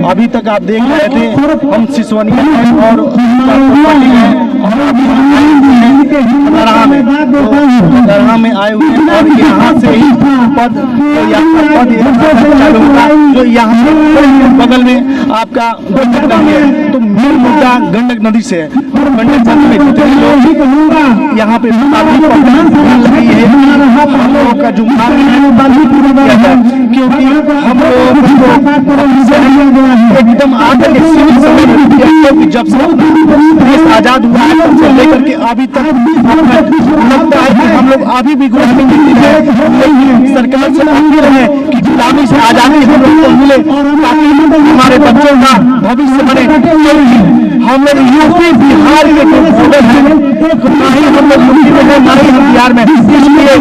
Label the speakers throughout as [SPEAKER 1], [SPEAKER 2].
[SPEAKER 1] अभी तक आप देख रहे थे हम सिसवनिया हैं और दरहा में आए हुए हैं और यहाँ से ही पद जो यहाँ बगल में आपका गंडक नदी है। तो मेन मुद्दा गंडक नदी से है। गंडक नदी में जितने लोग यहाँ पे लगी है हम लोगों का जो क्योंकि हम लोग एकदम आगे जब से देश आजाद हुआ है तब से लेकर के अभी तक लगता है कि हम लोग अभी भी गुलामी है। सरकार से अपील है कि गुलामी से आजादी हम लोग को मिले ताकि हमारे बच्चों का भविष्य बने। हम लोग यूपी बिहार के जो बॉर्डर है ना ही हम लोग यूपी में है ना ही हम बिहार में, इसलिए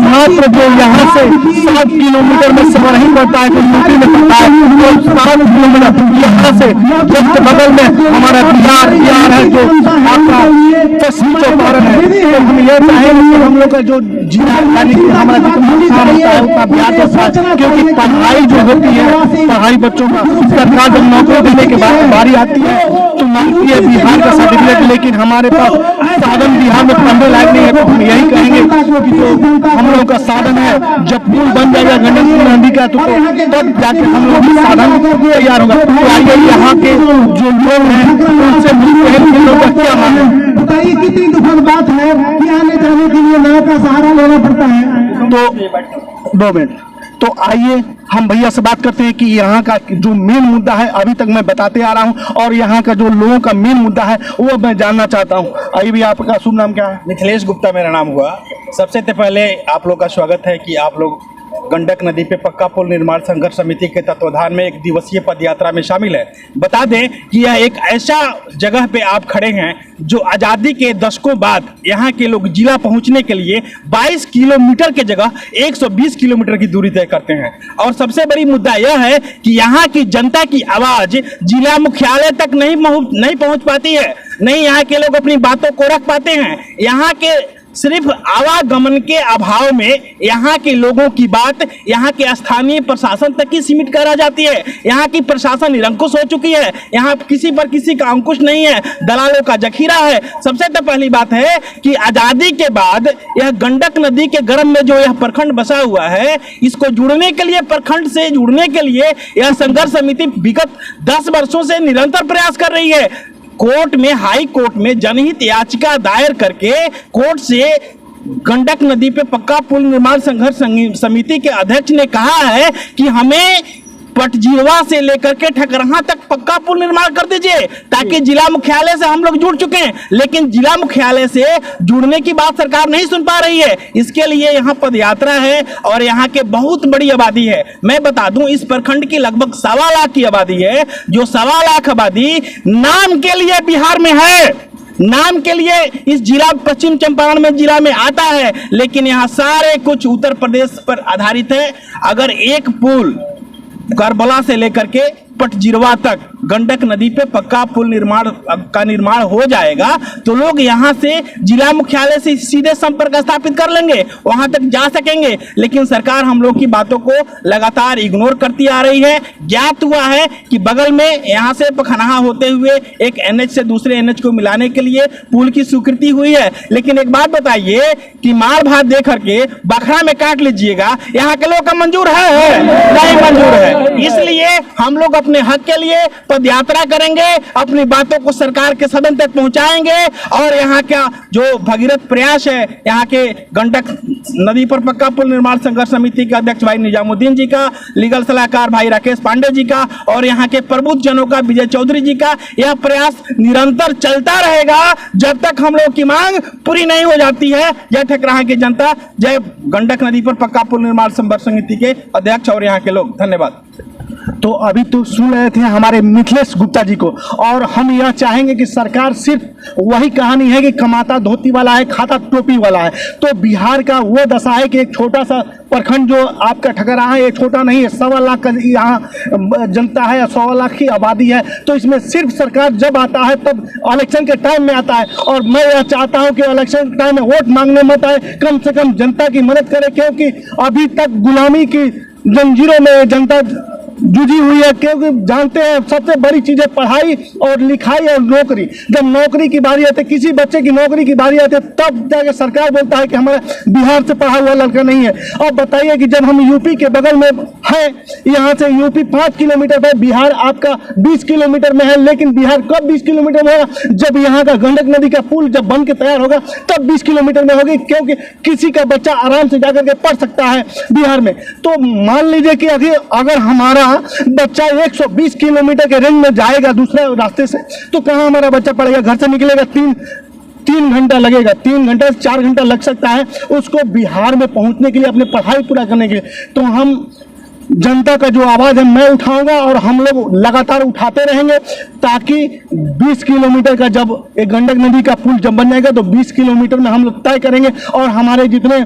[SPEAKER 1] मात्र जो यहाँ से 7 किलोमीटर में सफर नहीं पड़ता है तो यूपी में पड़ता है। तो 7 किलोमीटर यहाँ से जस्ट बगल में हमारा बिहार है जो आपका पश्चिम चौपारण है। तो हम ये चाहेंगे कि हम लोग का जो जिला यानी कि हमारा जितना बिहार जैसा, क्योंकि पढ़ाई जो होती है पढ़ाई बच्चों का सरकार जब नौकरी देने के बाद बारी आती है तो मांगती है बिहार का सर्टिफिकेट, लेकिन हमारे पास साधन बिहार में पढ़ने लायक नहीं है। तो हम यही कहेंगे कि जो हम लोग का साधन है जब पुल बन जाएगा गंडक नदी का तो तब जाके हम लोग साधन तैयार होगा। तो आइए यहाँ के जो लोग हैं उनसे मिलते हैं कि लोग क्या मांगे।
[SPEAKER 2] बताइए कितनी दुखद बात है कि आने जाने के लिए नाव का सहारा लेना पड़ता है।
[SPEAKER 1] तो 2 मिनट तो आइए हम भैया से बात करते हैं कि यहाँ का जो मेन मुद्दा है अभी तक मैं बताते आ रहा हूँ और यहाँ का जो लोगों का मेन मुद्दा है वो मैं जानना चाहता हूँ। आइए भैया, आपका शुभ नाम क्या है?
[SPEAKER 3] मिथिलेश गुप्ता मेरा नाम हुआ। सबसे पहले आप लोग का स्वागत है कि आप लोग गंडक नदी पे पक्का पुल निर्माण संघर्ष समिति के तत्वाधान में 1 दिवसीय पद यात्रा में शामिल है। बता दें कि यह एक ऐसा जगह पे आप खड़े हैं जो आज़ादी के दशकों बाद यहाँ के लोग जिला पहुँचने के लिए 22 किलोमीटर के जगह 120 किलोमीटर की दूरी तय करते हैं। और सबसे बड़ी मुद्दा यह है कि यहाँ की जनता की आवाज़ जिला मुख्यालय तक नहीं पहुँच पाती है, नहीं यहाँ के लोग अपनी बातों को रख पाते हैं। यहाँ के सिर्फ आवागमन के अभाव में यहाँ के लोगों की बात यहाँ के स्थानीय प्रशासन तक ही सीमित कर रह जाती है। यहाँ की प्रशासन निरंकुश हो चुकी है, यहाँ किसी पर किसी का अंकुश नहीं है, दलालों का जखीरा है। सबसे तो पहली बात है कि आज़ादी के बाद यह गंडक नदी के गर्भ में जो यह प्रखंड बसा हुआ है, इसको जुड़ने के लिए, प्रखंड से जुड़ने के लिए यह संघर्ष समिति विगत 10 वर्षों से निरंतर प्रयास कर रही है। कोर्ट में, हाई कोर्ट में जनहित याचिका दायर करके कोर्ट से गंडक नदी पे पक्का पुल निर्माण संघर्ष समिति के अध्यक्ष ने कहा है कि हमें पटजीरवा से लेकर के ठकरहा तक पक्का पुल निर्माण कर दीजिए ताकि जिला मुख्यालय से हम लोग जुड़ चुके हैं, लेकिन जिला मुख्यालय से जुड़ने की बात सरकार नहीं सुन पा रही है। इसके लिए यहाँ पदयात्रा है और यहाँ के बहुत बड़ी आबादी है। मैं बता दूं इस प्रखंड की लगभग 1.25 लाख की आबादी है, जो 1.25 लाख आबादी नाम के लिए बिहार में है, नाम के लिए इस जिला पश्चिम चंपारण में जिला में आता है, लेकिन यहाँ सारे कुछ उत्तर प्रदेश पर आधारित है। अगर एक पुल करबला से लेकर के पटजीरवा तक गंडक नदी पे पक्का पुल निर्माण हो जाएगा तो लोग यहाँ से जिला मुख्यालय से सीधे संपर्क स्थापित कर लेंगे, वहां तक जा सकेंगे। लेकिन सरकार हम लोग की बातों को लगातार इग्नोर करती आ रही है। ज्ञात हुआ है कि बगल में यहाँ से पखनहा होते हुए एक एनएच से दूसरे एनएच को मिलाने के लिए पुल की स्वीकृति हुई है, लेकिन एक बात बताइए कि मार भात दे करके बखरा में काट लीजिएगा, यहाँ के लोग का मंजूर है? नहीं मंजूर है। इसलिए हम लोग अपने हक के लिए पदयात्रा करेंगे, अपनी बातों को सरकार के सदन तक पहुंचाएंगे और यहाँ का जो भगीरथ प्रयास है यहाँ के गंडक नदी पर पक्का पुल निर्माण संघर्ष समिति के अध्यक्ष भाई निजामुद्दीन जी का, लीगल सलाहकार भाई राकेश पांडे जी का और यहाँ के प्रबुद्ध जनों का विजय चौधरी जी का यह प्रयास निरंतर चलता रहेगा जब तक हम लोग की मांग पूरी नहीं हो जाती है। जय ठकराहा की जनता, जय गंडक नदी पर पक्का पुल निर्माण संघर्ष समिति के अध्यक्ष और यहाँ के लोग। धन्यवाद।
[SPEAKER 1] तो अभी तो सुन रहे थे हमारे मिथिलेश गुप्ता जी को, और हम यह चाहेंगे कि सरकार सिर्फ वही कहानी है कि कमाता धोती वाला है, खाता टोपी वाला है। तो बिहार का वो दशा है कि एक छोटा सा प्रखंड जो आपका ठकराहा है, ये छोटा नहीं है, 1.25 लाख का यहाँ जनता है, 1.25 लाख की आबादी है। तो इसमें सिर्फ सरकार जब आता है तब इलेक्शन के टाइम में आता है, और मैं यह चाहता हूँ कि इलेक्शन टाइम में वोट मांगने मत आए, कम से कम जनता की मदद करे, क्योंकि अभी तक गुलामी की जंजीरों में जनता जुझी हुई है, क्योंकि जानते हैं सबसे बड़ी चीज है पढ़ाई और लिखाई और नौकरी। जब नौकरी की बारी आती है, किसी बच्चे की नौकरी की बारी आती है, तब जाके सरकार बोलता है कि हमारा बिहार से पढ़ा हुआ लड़का नहीं है। अब बताइए कि जब हम यूपी के बगल में है, यहाँ से यूपी 5 किलोमीटर पर, बिहार आपका 20 किलोमीटर में है, लेकिन बिहार कब 20 किलोमीटर में होगा? जब यहाँ का गंडक नदी का पुल जब बन के तैयार होगा तब 20 किलोमीटर में होगी, क्योंकि किसी का बच्चा आराम से जाकर के पढ़ सकता है बिहार में। तो मान लीजिए कि अगर हमारा बच्चा 120 किलोमीटर के रेंज में जाएगा दूसरा रास्ते से, तो कहाँ हमारा बच्चा पढ़ेगा? घर से निकलेगा 3 घंटा लगेगा, 3 घंटा से 4 घंटा लग सकता है उसको बिहार में पहुंचने के लिए, अपनी पढ़ाई पूरा करने के लिए। तो हम जनता का जो आवाज़ है मैं उठाऊंगा और हम लोग लगातार उठाते रहेंगे, ताकि 20 किलोमीटर का जब एक गंडक नदी का पुल जब बन जाएगा तो 20 किलोमीटर में हम लोग तय करेंगे। और हमारे जितने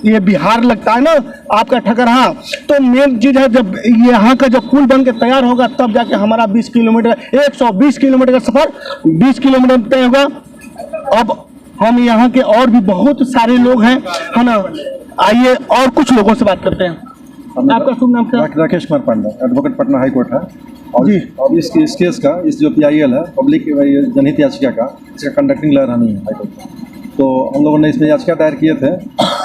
[SPEAKER 1] ये बिहार लगता है ना आपका ठकरहा, तो मेन चीज़ है जब यहाँ का जब पुल बन के तैयार होगा तब जाके हमारा 20 किलोमीटर 120 किलोमीटर का सफ़र 20 किलोमीटर तय होगा। अब हम यहाँ के और भी बहुत सारे लोग हैं, है ना, आइए और कुछ लोगों से बात करते हैं। आपका शुभ नाम क्या?
[SPEAKER 4] Rakesh Kumar Pandey, advocate Patna high court है। और
[SPEAKER 1] जी।
[SPEAKER 4] अब इस केस का, इस जो PIL है पब्लिक जनहित याचिका का, इसका कंडक्टिंग लॉयर हम ही है हाई कोर्ट में। तो हम लोगों ने इसमें याचिका दायर किए थे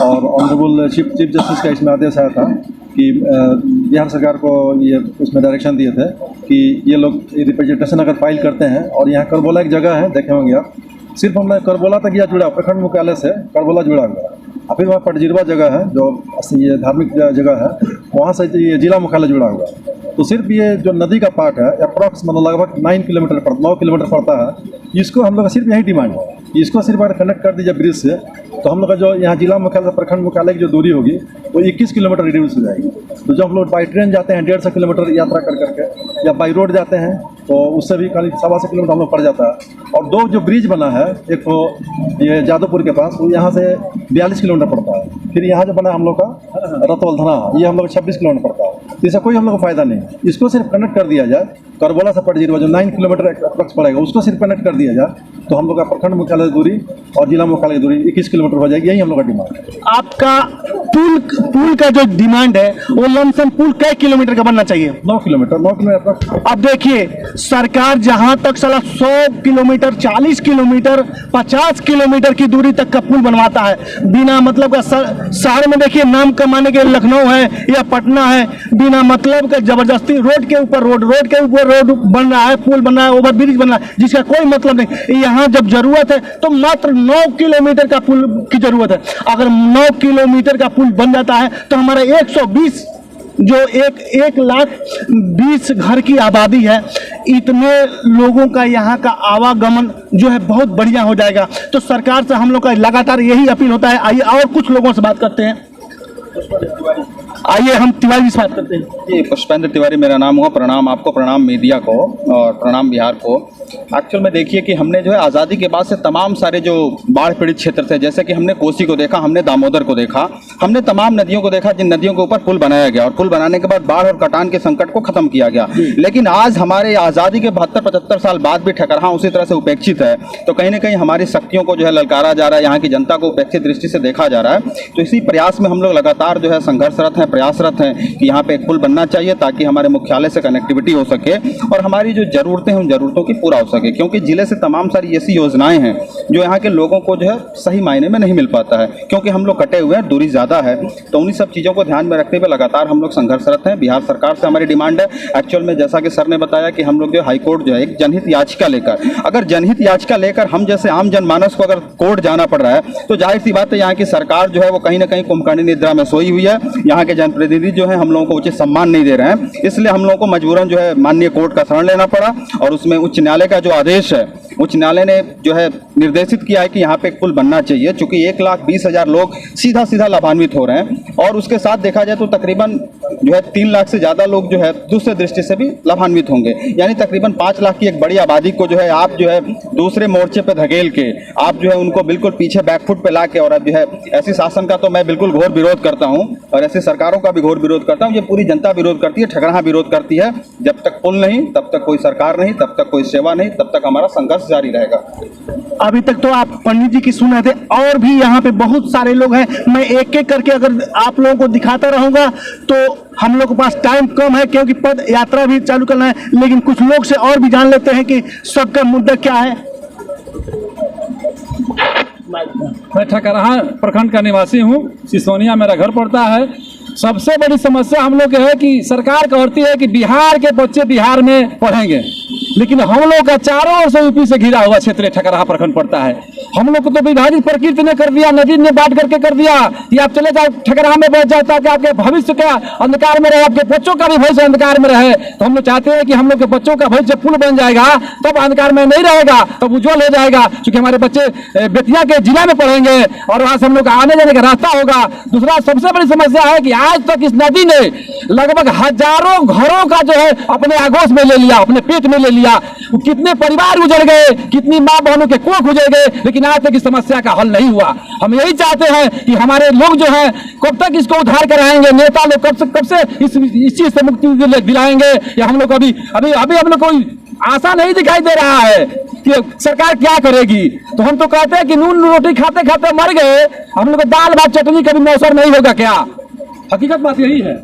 [SPEAKER 4] और ऑनरेबल चीफ जस्टिस का इसमें आदेश आया था कि बिहार सरकार को ये उसमें डायरेक्शन दिए थे कि ये लोग रिप्रेजेंटेशन अगर फाइल करते हैं, और यहाँ करबोला एक जगह है, देखे होंगे आप, सिर्फ हमने करबोला तक यह जुड़ा, प्रखंड मुख्यालय से करबोला जुड़ा हुआ है। और फिर वहाँ पटजिरवा जगह है जो ये धार्मिक जगह है, वहाँ से ये जिला मुख्यालय जुड़ा हुआ है। तो सिर्फ ये जो नदी का पार्ट है अप्रॉक्स मतलब लगभग 9 किलोमीटर पड़ता है, इसको हम लोग का सिर्फ यही डिमांड है, इसको सिर्फ अगर कनेक्ट कर दीजिए ब्रिज से, तो हम लोग का जो यहाँ जिला मुख्यालय से प्रखंड मुख्यालय की जो दूरी होगी वो 21 किलोमीटर रिड्यूस हो जाएगी। तो जब हम लोग बाई ट्रेन जाते हैं 150 किलोमीटर यात्रा कर करके, या बाई रोड जाते हैं तो उससे भी करीब 125 किलोमीटर हम लोग पड़ जाता है। और 2 जो ब्रिज बना है, एक तो ये जादवपुर के पास, वो यहाँ से 42 किलोमीटर पड़ता है। फिर यहाँ जो बना है हम लोग का रतवलधना, ये हम लोग 26 किलोमीटर पड़ता है। इससे कोई हम लोग को फायदा नहीं। इसको सिर्फ कनेक्ट कर दिया जाए, करबोला से पटजिरवा जो 9 किलोमीटर अप्रॉक्स पड़ेगा, उसको सिर्फ कनेक्ट कर दिया जाए तो हम लोग का प्रखंड मुख्यालय की दूरी और जिला मुख्यालय की दूरी 21 किलोमीटर हो जाएगी। यही हम लोग का डिमांड है।
[SPEAKER 1] आपका पुल का जो डिमांड है वो लमसम पुल कई किलोमीटर का बनना चाहिए?
[SPEAKER 4] 9 किलोमीटर।
[SPEAKER 1] अब देखिए सरकार जहां तक साला 100 किलोमीटर, 40 किलोमीटर, 50 किलोमीटर की दूरी तक का पुल बनवाता है बिना मतलब का। शहर में देखिए नाम कमाने के लखनऊ है या पटना है, बिना मतलब का जबरदस्ती रोड के ऊपर रोड बन रहा है, पुल बन रहा है, ओवर ब्रिज बन रहा है, जिसका कोई मतलब नहीं। यहाँ जब जरूरत है तो मात्र 9 किलोमीटर का पुल की जरूरत है। अगर 9 किलोमीटर का पुल बन जाता है तो हमारा 120 जो 1,20,000 घर की आबादी है, इतने लोगों का यहाँ का आवागमन जो है बहुत बढ़िया हो जाएगा। तो सरकार से हम लोग का लगातार यही अपील होता है। आइए और कुछ लोगों से बात करते हैं। आइए हम तिवारी से बात करते हैं।
[SPEAKER 5] जी, पुष्पेंद्र तिवारी मेरा नाम हुआ। प्रणाम आपको, प्रणाम मीडिया को और प्रणाम बिहार को। एक्चुअल में देखिए कि हमने जो है आज़ादी के बाद से तमाम सारे जो बाढ़ पीड़ित क्षेत्र थे, जैसे कि हमने कोसी को देखा, हमने दामोदर को देखा, हमने तमाम नदियों को देखा जिन नदियों के ऊपर पुल बनाया गया, और पुल बनाने के बाद बाढ़ और कटान के संकट को खत्म किया गया। लेकिन आज हमारे आज़ादी के 72-75 साल बाद भी ठकरहा उसी तरह से उपेक्षित है। तो कहीं ना कहीं हमारी शक्तियों को जो है ललकारा जा रहा है, यहाँ की जनता को उपेक्षित दृष्टि से देखा जा रहा है। तो इसी प्रयास में हम लोग लगातार जो है संघर्षरत हैं, प्रयासरत हैं कि यहाँ पे एक पुल बनना चाहिए ताकि हमारे मुख्यालय से कनेक्टिविटी हो सके और हमारी जो ज़रूरतें हैं उन ज़रूरतों की पूरा हो सके। क्योंकि जिले से तमाम सारी ऐसी योजनाएं हैं जो यहाँ के लोगों को जो है सही मायने में नहीं मिल पाता है, क्योंकि हम लोग कटे हुए हैं, दूरी ज़्यादा है। तो उन्हीं सब चीज़ों को ध्यान में रखते हुए लगातार हम लोग संघर्षरत हैं। बिहार सरकार से हमारी डिमांड है, एक्चुअल में जैसा कि सर ने बताया कि हम लोग जो हाई कोर्ट जो है एक जनहित याचिका लेकर, अगर जनहित याचिका लेकर हम जैसे आम जनमानस को अगर कोर्ट जाना पड़ रहा है तो जाहिर सी बात है यहाँ की सरकार जो है वो कहीं ना कहीं कुंभकर्णी निद्रा में सोई हुई है। यहाँ के जनप्रतिनिधि जो है हम लोगों को उचित सम्मान नहीं दे रहे हैं, इसलिए हम लोगों को मजबूरन जो है माननीय कोर्ट का शरण लेना पड़ा। और उसमें उच्च न्यायालय का जो आदेश है, उच्च न्यायालय ने जो है निर्देशित किया है कि यहाँ पे एक पुल बनना चाहिए, चूंकि 1,20,000 लोग सीधा लाभान्वित हो रहे हैं। और उसके साथ देखा जाए तो तकरीबन जो है 3 लाख से ज़्यादा लोग जो है दूसरे दृष्टि से भी लाभान्वित होंगे, यानी तकरीबन 5 लाख की एक बड़ी आबादी को जो है आप जो है दूसरे मोर्चे पे धकेल के आप जो है उनको बिल्कुल पीछे बैकफुट पे ला के, और अब जो है ऐसी शासन का तो मैं बिल्कुल घोर विरोध करता हूँ और ऐसी सरकारों का भी घोर विरोध करता हूँ। ये पूरी जनता विरोध करती है, ठकरहा विरोध करती है। जब तक पुल नहीं तब तक कोई सरकार नहीं, तब तक कोई सेवा नहीं, तब तक हमारा संघर्ष जारी रहेगा।
[SPEAKER 1] अभी तक तो आप पंडित जी की सुन रहे थे, और भी यहाँ पे बहुत सारे लोग हैं। मैं एक एक करके अगर आप लोगों को दिखाता रहूँगा तो हम लोग के पास टाइम कम है, क्योंकि पद यात्रा भी चालू करना है। लेकिन कुछ लोग से और भी जान लेते हैं कि सबका मुद्दा क्या है।
[SPEAKER 6] मैं ठकराहा प्रखंड का निवासी हूँ। सिसोनिया मेरा घर पड़ता है। सबसे बड़ी समस्या हम लोग की है कि सरकार कहती है कि बिहार के बच्चे बिहार में पढ़ेंगे, लेकिन हम लोग का चारों ओर से यूपी से घिरा हुआ क्षेत्र ठकराहा प्रखंड पड़ता है। हम लोग को तो विभाजित प्रकृति ने कर दिया, नदी ने बांट करके कर दिया कि आप चले जाओ ठकराहा में बैठ जाता कि आपके भविष्य का अंधकार में रहे, आपके बच्चों का भी भविष्य अंधकार में रहे। तो हम लोग चाहते हैं कि हम लोग के बच्चों का भविष्य पुल बन जाएगा, तब अंधकार में नहीं रहेगा, तब उज्जवल हो जाएगा। क्योंकि हमारे बच्चे बेतिया के जिला में पढ़ेंगे और वहां से हम लोग का आने जाने का रास्ता होगा। दूसरा सबसे बड़ी समस्या है कि आज तक इस नदी ने लगभग हजारों घरों का जो है अपने आगोश में ले लिया, अपने पेट में ले लिया। कितने परिवार उजड़ गए, कितनी माँ बहनों के कोख उजड़ गए, लेकिन आज तक इस समस्या का हल नहीं हुआ। हम यही चाहते हैं कि हमारे लोग जो हैं कब तक इसको उद्धार कराएंगे, नेता लोग कब से इस चीज से मुक्ति दिलाएंगे, या हम लोग अभी हम लोग कोई आशा नहीं दिखाई दे रहा है कि सरकार क्या करेगी। तो हम तो कहते हैं कि नून रोटी खाते खाते मर गए, हम लोग को दाल भात चटनी कभी मौसम नहीं होगा क्या? हकीकत बात यही है।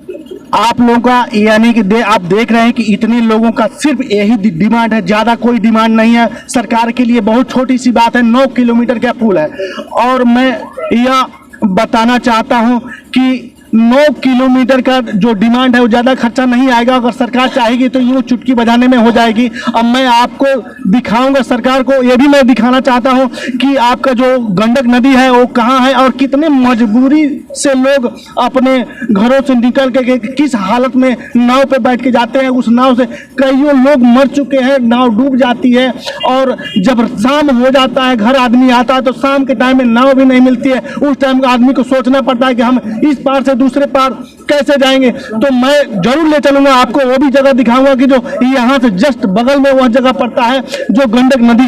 [SPEAKER 1] आप लोगों का यानी कि आप देख रहे हैं कि इतने लोगों का सिर्फ यही डिमांड है, ज़्यादा कोई डिमांड नहीं है सरकार के लिए। बहुत छोटी सी बात है, 9 किलोमीटर का पुल है। और मैं यह बताना चाहता हूं कि 9 किलोमीटर का जो डिमांड है वो ज़्यादा खर्चा नहीं आएगा। अगर सरकार चाहेगी तो यूँ चुटकी बजाने में हो जाएगी। अब मैं आपको दिखाऊंगा, सरकार को ये भी मैं दिखाना चाहता हूं कि आपका जो गंडक नदी है वो कहाँ है और कितने मजबूरी से लोग अपने घरों से निकल के किस हालत में नाव पे बैठ के जाते हैं। उस नाव से कईयों लोग मर चुके हैं, नाव डूब जाती है। और जब शाम हो जाता है, घर आदमी आता है, तो शाम के टाइम में नाव भी नहीं मिलती है। उस टाइम आदमी को सोचना पड़ता है कि हम इस पार से दूसरे पार कैसे जाएंगे। तो मैं जरूर ले चलूंगा आपको, वो भी जगह दिखाऊंगा कि जो यहाँ से जस्ट बगल में वह जगह पड़ता है जो गंडक नदी